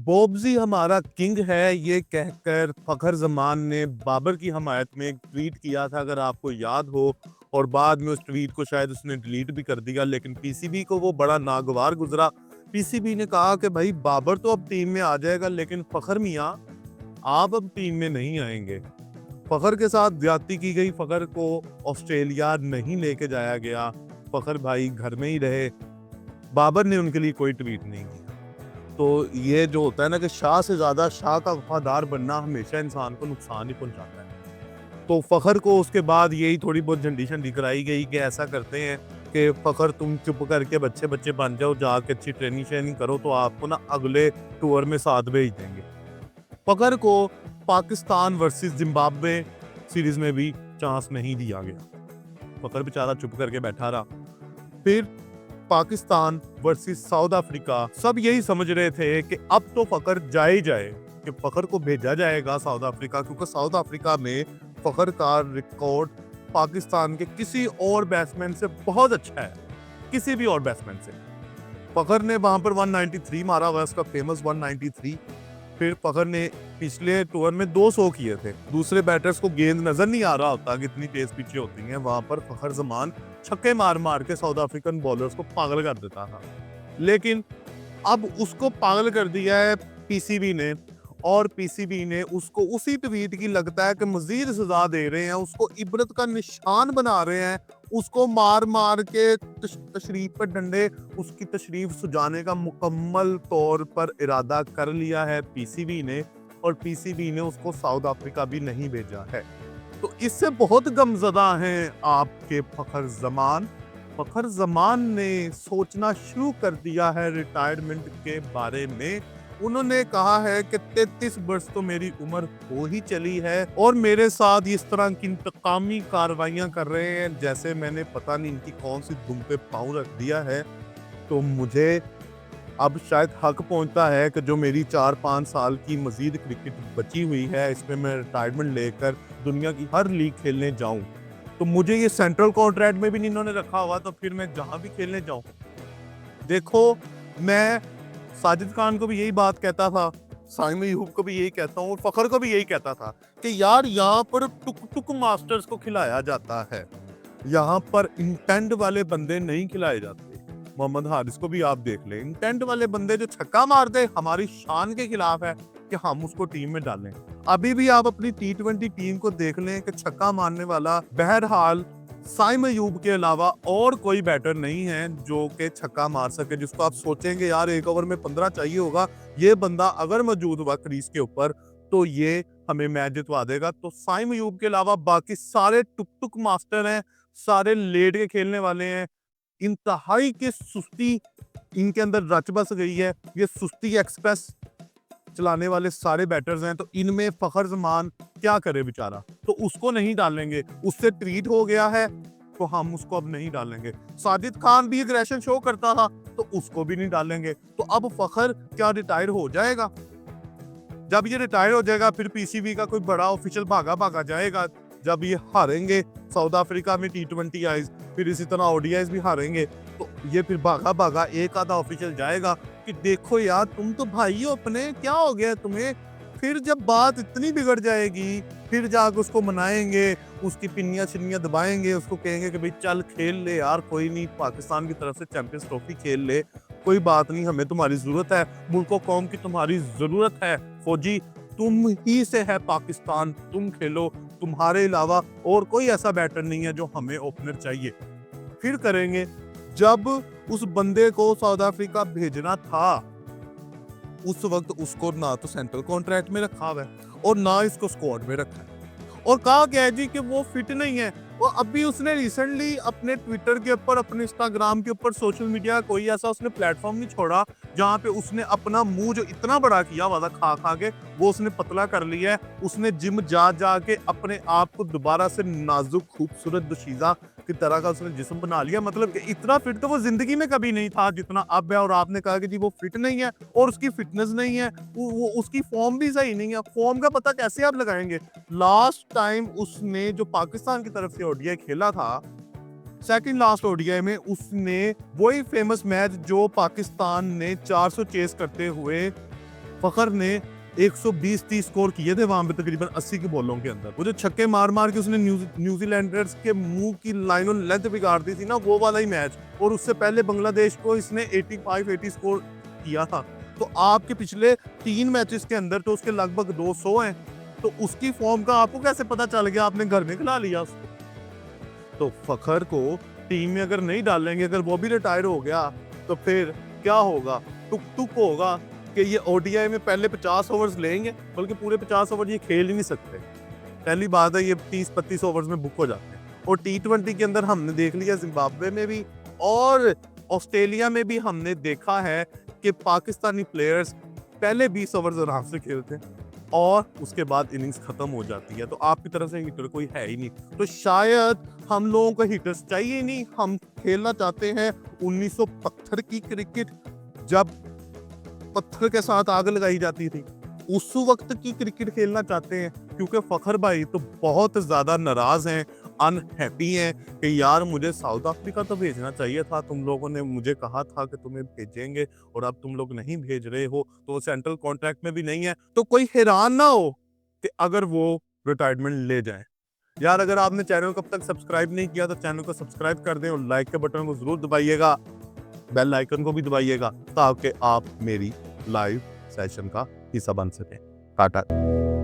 बोब्जी हमारा किंग है, ये कहकर फखर जमान ने बाबर की हमायत में एक ट्वीट किया था, अगर आपको याद हो। और बाद में उस ट्वीट को शायद उसने डिलीट भी कर दिया, लेकिन पीसीबी को वो बड़ा नागवार गुजरा। पीसीबी ने कहा कि भाई बाबर तो अब टीम में आ जाएगा, लेकिन फखर मियां आप अब टीम में नहीं आएंगे। फखर के साथ ज्यादती की गई, फखर को ऑस्ट्रेलिया नहीं लेके जाया गया, फखर भाई घर में ही रहे। बाबर ने उनके लिए कोई ट्वीट नहीं किया। तो ये जो होता है ना कि शाह से ज्यादा शाह का वफादार बनना हमेशा इंसान को नुकसान ही पहुंचाता है। तो फखर को उसके बाद यही थोड़ी बहुत झंडी शंडी कराई गई कि ऐसा करते हैं कि फखर तुम चुप करके बच्चे बच्चे बन जाओ, जाके अच्छी ट्रेनिंग श्रेनिंग करो, तो आपको ना अगले टूर में साथ भेज देंगे। फखर को पाकिस्तान वर्सेस जिम्बाब्वे सीरीज में भी चांस नहीं दिया गया। फखर बेचारा चुप करके बैठा रहा। फिर पाकिस्तान वर्सेस साउथ अफ्रीका, सब यही समझ रहे थे कि अब तो फखर जाए ही जाए, कि फखर को भेजा जाएगा साउथ अफ्रीका, क्योंकि साउथ अफ्रीका में फखर का रिकॉर्ड पाकिस्तान के किसी और बैट्समैन से बहुत अच्छा है, किसी भी और बैट्समैन से। फखर ने वहां पर 193 मारा हुआ, उसका फेमस 193। फिर फखर ने पिछले टूर में 200 किए थे। दूसरे बैटर्स को गेंद नजर नहीं आ रहा होता कि इतनी तेज पिचें होती हैं, वहां पर फखर जमान छक्के मार मार के साउथ अफ्रीकन बॉलर्स को पागल कर देता था। लेकिन अब उसको पागल कर दिया है पीसीबी ने, और पीसीबी ने उसको उसी ट्वीट की लगता है कि मजीद सजा दे रहे हैं, उसको इबरत का निशान बना रहे हैं, उसको मार मार के तशरीफ पर डंडे, उसकी तशरीफ सुजाने का मुकम्मल तौर पर इरादा कर लिया है पीसीबी ने। और पीसीबी ने उसको साउथ अफ्रीका भी नहीं भेजा है। तो इससे बहुत गमजदा हैं आपके फखर जमान। फखर जमान ने सोचना शुरू कर दिया है रिटायरमेंट के बारे में। उन्होंने कहा है कि 33 वर्ष तो मेरी उम्र हो ही चली है, और मेरे साथ इस तरह की इंतकामी कार्रवाइयां कर रहे हैं जैसे मैंने पता नहीं इनकी कौन सी दुम पे पाँव रख दिया है। तो मुझे अब शायद हक पहुंचता है कि जो मेरी 4-5 साल की मजीद क्रिकेट बची हुई है, इसमें मैं रिटायरमेंट लेकर दुनिया की हर लीग खेलने जाऊं। तो मुझे ये सेंट्रल कॉन्ट्रैक्ट में भी नहीं इन्होंने रखा हुआ, तो फिर मैं जहां भी खेलने जाऊं। देखो, मैं साजिद खान को भी यही बात कहता था, साइम अयूब को भी यही कहता हूँ, और फखर को भी यही कहता था कि यार यहाँ पर टुक टुक मास्टर्स को खिलाया जाता है, यहाँ पर इंटेंट वाले बंदे नहीं खिलाए जाते। मोहम्मद हारिस को भी आप देख लें, इंटेंट वाले बंदे जो छक्का मार दे हमारी शान के खिलाफ है कि हम उसको टीम में डालें। अभी भी आप अपनी T20 टीम को देख लें कि छक्का मारने वाला बहरहाल साइम अयूब के अलावा और कोई बैटर नहीं है जो कि छक्का मार सके, जिसको आप सोचेंगे यार एक ओवर में 15 चाहिए होगा, ये बंदा अगर मौजूद हुआ क्रीज के ऊपर तो ये हमें मैच जितवा देगा। तो साइम अयूब के अलावा बाकी सारे टुक टुक मास्टर हैं, सारे लेट के खेलने वाले हैं। इंतहाई की सुस्ती इनके अंदर रच बस गई है, ये सुस्ती एक्सप्रेस चलाने वाले सारे बैटर्स हैं। तो इनमें फखर जमान क्या करे बेचारा, तो उसको नहीं डालेंगे, उससे ट्वीट हो गया है तो हम उसको अब नहीं डालेंगे। साजिद खान भी एग्रेशन शो करता था तो उसको भी नहीं डालेंगे। तो अब फखर क्या रिटायर हो जाएगा? जब ये रिटायर हो जाएगा फिर पीसीबी का कोई बड़ा ऑफिशियल भागा भागा जाएगा। जब ये हारेंगे साउथ अफ्रीका में T20 आईज, फिर इसी तरह ओडीआईज भी हारेंगे, तो ये फिर भागा भागा एक आधा ऑफिशियल जाएगा कि देखो यार तुम तो भाई हो अपने, क्या हो गया तुम्हें। फिर जब बात इतनी बिगड़ जाएगी, फिर जाकर उसको मनाएंगे, उसकी पिन्नियां छिन्नियां दबाएंगे, उसको कहेंगे कि भाई चल खेल ले यार, कोई नहीं, पाकिस्तान की तरफ से चैंपियंस ट्रॉफी खेल ले, कोई बात नहीं, हमें तुम्हारी जरूरत है, मुल्क कौम की तुम्हारी जरूरत है, फौजी तुम ही से है पाकिस्तान, तुम खेलो, तुम्हारे अलावा और कोई ऐसा बैटर नहीं है जो हमें ओपनर चाहिए। फिर करेंगे। जब उस बंदे को साउथ अफ्रीका भेजना था उस वक्त उसको ना तो सेंट्रल कॉन्ट्रैक्ट में रखा हुआ है और ना इसको स्क्वाड में रखा है, और कहा गया है जी कि वो फिट नहीं है। वो अभी उसने रिसेंटली अपने ट्विटर के ऊपर, अपने इंस्टाग्राम के ऊपर, सोशल मीडिया कोई ऐसा उसने प्लेटफॉर्म नहीं छोड़ा जहां पे उसने अपना मुंह जो इतना बड़ा किया हुआ था खा खा के, वो उसने पतला कर लिया है। उसने जिम जा जा के अपने आप को दोबारा से नाजुक खूबसूरत दुशीजा की तरह का उसने जिस्म बना लिया। मतलब कि इतना फिट तो वो जिंदगी में कभी नहीं था जितना अब है। और आपने कहा कि जी वो फिट नहीं है और उसकी फिटनेस नहीं है, वो उसकी फॉर्म भी सही नहीं है। फॉर्म का पता कैसे आप लगाएंगे? लास्ट टाइम उसने जो पाकिस्तान की तरफ से ओडीआई खेला था, सेकंड लास्ट ओडीआई में, उसने वही फेमस मैच जो पाकिस्तान ने 400 चेस करते हुए फखर ने 120-30 स्कोर किए थे वहां पे तकरीबन 80 के बॉलों के अंदर। वो जो छक्के मार मार के उसने न्यूजीलैंडर्स के मुंह की लाइनों लेंथ बिगाड़ दी थी ना, वो वाला ही मैच। और उससे पहले बांग्लादेश को इसने 85-80 स्कोर किया था। तो आपके पिछले 3 मैचेस के अंदर तो उसके लगभग 200 हैं। तो उसकी फॉर्म का आपको कैसे पता चल गया? आपने घर में खिला लिया उसको। तो फखर को टीम में अगर नहीं डालेंगे, अगर वो भी रिटायर हो गया, तो फिर क्या होगा? टुक-टुक होगा कि ये ओडीआई में पहले 50 ओवर्स लेंगे, बल्कि पूरे 50 ओवर ये खेल ही नहीं सकते। पहली बात है, ये 30-32 ओवर्स में बुक हो जाते हैं। और टी20 के अंदर हमने देख लिया, जिम्बाब्वे में भी और ऑस्ट्रेलिया में भी हमने देखा है कि पाकिस्तानी प्लेयर्स पहले 20 ओवर्स आराम से खेलते हैं और उसके बाद इनिंग्स खत्म हो जाती है। तो आपकी तरफ से हिटर कोई है ही नहीं। तो शायद हम लोगों को हिटर्स चाहिए ही नहीं। हम खेलना चाहते हैं 1970 की क्रिकेट, जब पत्थर के साथ आग लगाई जाती थी, उस वक्त की क्रिकेट खेलना चाहते हैं। क्योंकि फखर भाई तो बहुत ज्यादा नाराज हैं, अनहैप्पी हैं कि यार मुझे साउथ अफ्रीका तो भेजना चाहिए था, तुम लोगों ने मुझे कहा था कि तुम्हें भेजेंगे और अब तुम लोग नहीं भेज रहे हो, तो सेंट्रल कॉन्ट्रैक्ट में भी नहीं है। तो कोई हैरान ना हो कि अगर वो रिटायरमेंट ले जाए। यार अगर आपने चैनल को अब तक सब्सक्राइब नहीं किया तो चैनल को सब्सक्राइब कर दें और लाइक के बटन को जरूर दबाइएगा, बेल आइकन को भी दबाइएगा, ताकि आप मेरी लाइव सेशन का हिस्सा बन सकें। टाटा।